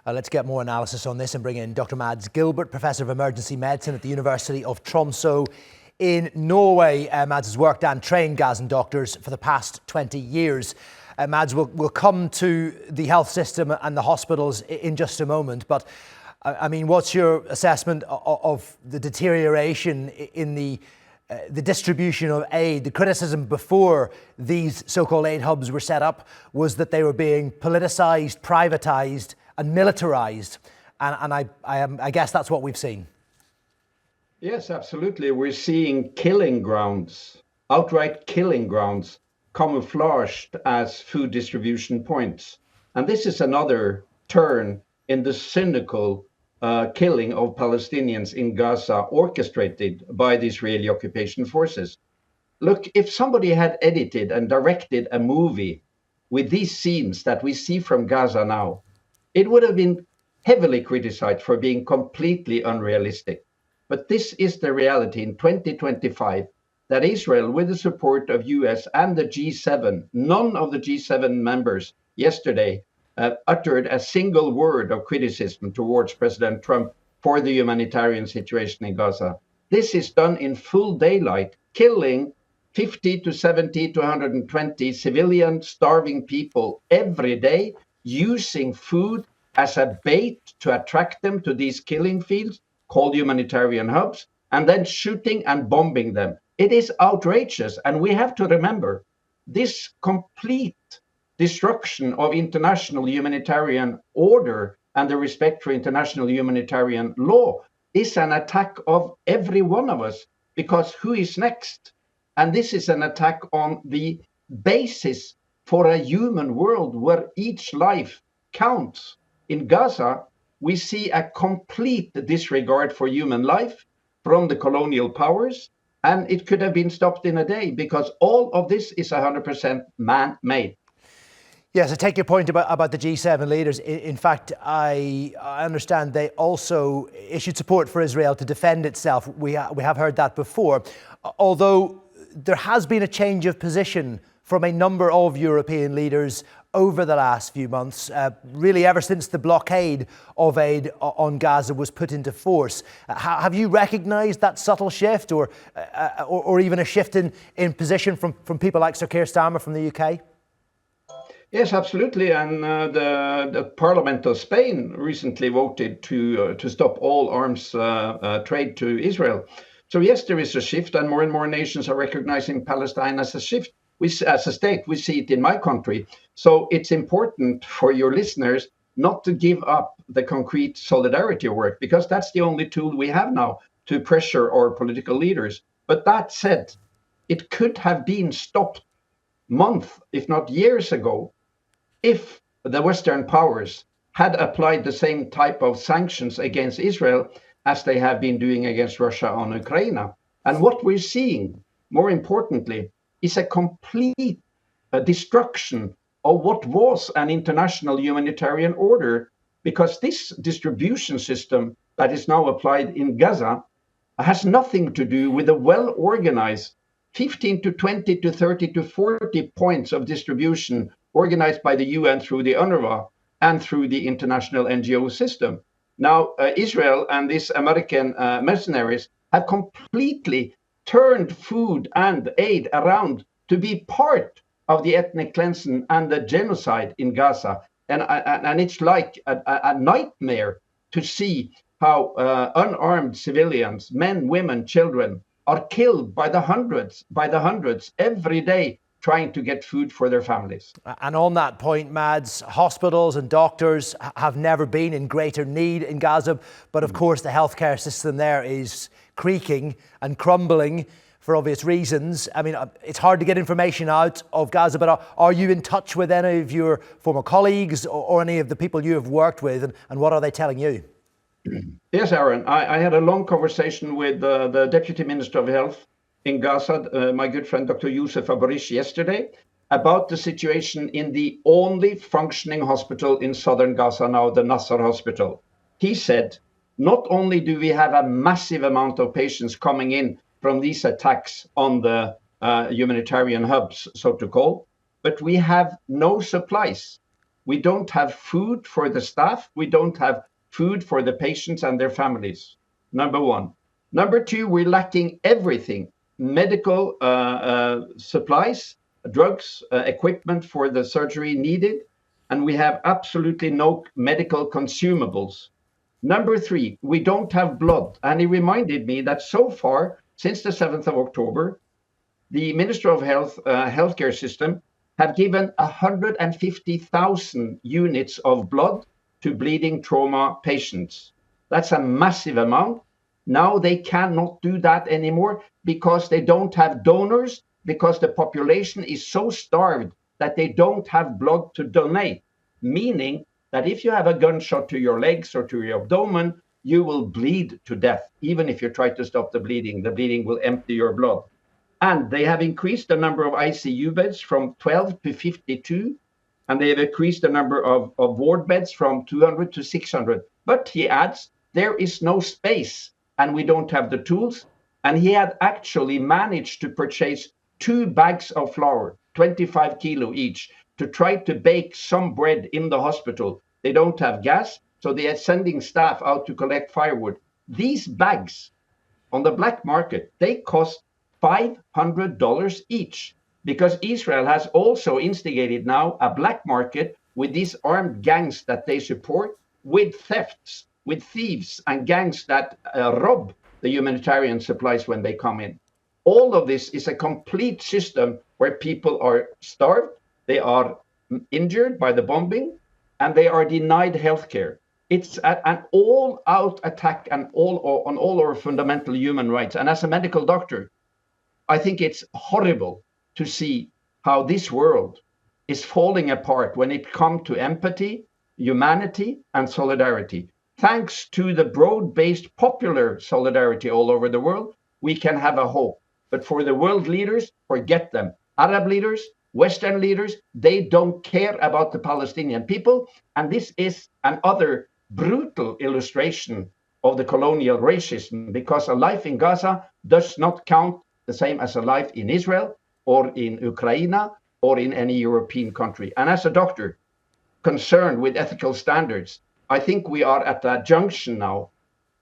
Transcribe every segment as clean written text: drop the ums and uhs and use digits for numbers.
Let's get more analysis on this and bring in Dr. Mads Gilbert, Professor of Emergency Medicine at the University of Tromso in Norway. Mads has worked and trained Gazan doctors for the past 20 years. Mads, we'll come to the health system and the hospitals in just a moment, but I mean, what's your assessment of the deterioration in the distribution of aid? The criticism before these so-called aid hubs were set up was that they were being politicised, privatised and militarised. And I guess that's what we've seen. Yes, absolutely. We're seeing killing grounds, outright killing grounds, camouflaged as food distribution points. And this is another turn in the cynical killing of Palestinians in Gaza, orchestrated by the Israeli occupation forces. Look, if somebody had edited and directed a movie with these scenes that we see from Gaza now, it would have been heavily criticized for being completely unrealistic. But this is the reality in 2025, that Israel, with the support of US and the G7, none of the G7 members yesterday uttered a single word of criticism towards President Trump for the humanitarian situation in Gaza. This is done in full daylight, killing 50 to 70 to 120 civilian starving people every day, using food as a bait to attract them to these killing fields called humanitarian hubs, and then shooting and bombing them. It is outrageous, and we have to remember this complete destruction of international humanitarian order and the respect for international humanitarian law is an attack of every one of us, because who is next? And this is an attack on the basis for a human world where each life counts. In Gaza, we see a complete disregard for human life from the colonial powers, and it could have been stopped in a day, because all of this is 100% man-made. Yes, I take your point about the G7 leaders. In fact, I understand they also issued support for Israel to defend itself. We have heard that before, although there has been a change of position from a number of European leaders over the last few months, really ever since the blockade of aid on Gaza was put into force. Have you recognised that subtle shift or even a shift in position from people like Sir Keir Starmer from the UK? Yes, absolutely. And the Parliament of Spain recently voted to stop all arms trade to Israel. So yes, there is a shift, and more nations are recognizing Palestine as a shift. As a state, we see it in my country. So it's important for your listeners not to give up the concrete solidarity work, because that's the only tool we have now to pressure our political leaders. But that said, it could have been stopped months, if not years ago, if the Western powers had applied the same type of sanctions against Israel as they have been doing against Russia on Ukraine. And what we're seeing, more importantly, is a complete destruction of what was an international humanitarian order, because this distribution system that is now applied in Gaza has nothing to do with a well-organized 15 to 20 to 30 to 40 points of distribution organized by the UN through the UNRWA and through the international NGO system. Now, Israel and these American mercenaries have completely turned food and aid around to be part of the ethnic cleansing and the genocide in Gaza. And it's like a nightmare to see how unarmed civilians, men, women, children, are killed by the hundreds every day trying to get food for their families. And on that point, Mads, hospitals and doctors have never been in greater need in Gaza. But of course, the healthcare system there is creaking and crumbling for obvious reasons. I mean, it's hard to get information out of Gaza, but are you in touch with any of your former colleagues or any of the people you have worked with, and what are they telling you? Yes, Aaron, I had a long conversation with the Deputy Minister of Health in Gaza, my good friend Dr. Youssef Abarish, yesterday, about the situation in the only functioning hospital in southern Gaza now, the Nasser Hospital. He said, not only do we have a massive amount of patients coming in from these attacks on the humanitarian hubs, so to call, but we have no supplies. We don't have food for the staff. We don't have food for the patients and their families. Number one. Number two, we're lacking everything: medical supplies, drugs, equipment for the surgery needed, and we have absolutely no medical consumables. Number three, we don't have blood. And he reminded me that so far, since the 7th of October, the Minister of Health, healthcare system, have given 150,000 units of blood to bleeding trauma patients. That's a massive amount. Now they cannot do that anymore because they don't have donors, because the population is so starved that they don't have blood to donate, meaning that if you have a gunshot to your legs or to your abdomen, you will bleed to death. Even if you try to stop the bleeding will empty your blood. And they have increased the number of ICU beds from 12 to 52, and they have increased the number of ward beds from 200 to 600. But he adds, there is no space and we don't have the tools. And he had actually managed to purchase 2 bags of flour, 25 kilo each, to try to bake some bread in the hospital. They don't have gas, so they are sending staff out to collect firewood. These bags on the black market, they cost $500 each, because Israel has also instigated now a black market with these armed gangs that they support, with thefts, with thieves and gangs that rob the humanitarian supplies when they come in. All of this is a complete system where people are starved, they are injured by the bombing, and they are denied healthcare. It's an all-out attack on all our fundamental human rights. And as a medical doctor, I think it's horrible to see how this world is falling apart when it comes to empathy, humanity, and solidarity. Thanks to the broad-based popular solidarity all over the world, we can have a hope. But for the world leaders, forget them. Arab leaders, Western leaders, they don't care about the Palestinian people. And this is another brutal illustration of the colonial racism, because a life in Gaza does not count the same as a life in Israel or in Ukraine or in any European country. And as a doctor concerned with ethical standards, I think we are at a junction now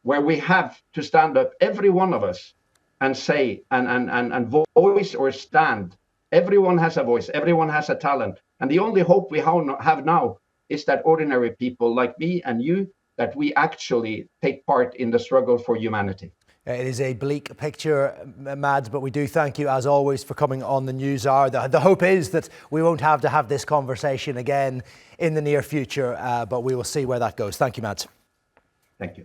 where we have to stand up, every one of us, and say and voice or stand. Everyone has a voice, everyone has a talent. And the only hope we have now is that ordinary people like me and you, that we actually take part in the struggle for humanity. It is a bleak picture, Mads, but we do thank you, as always, for coming on the News Hour. The hope is that we won't have to have this conversation again in the near future, but we will see where that goes. Thank you, Mads. Thank you.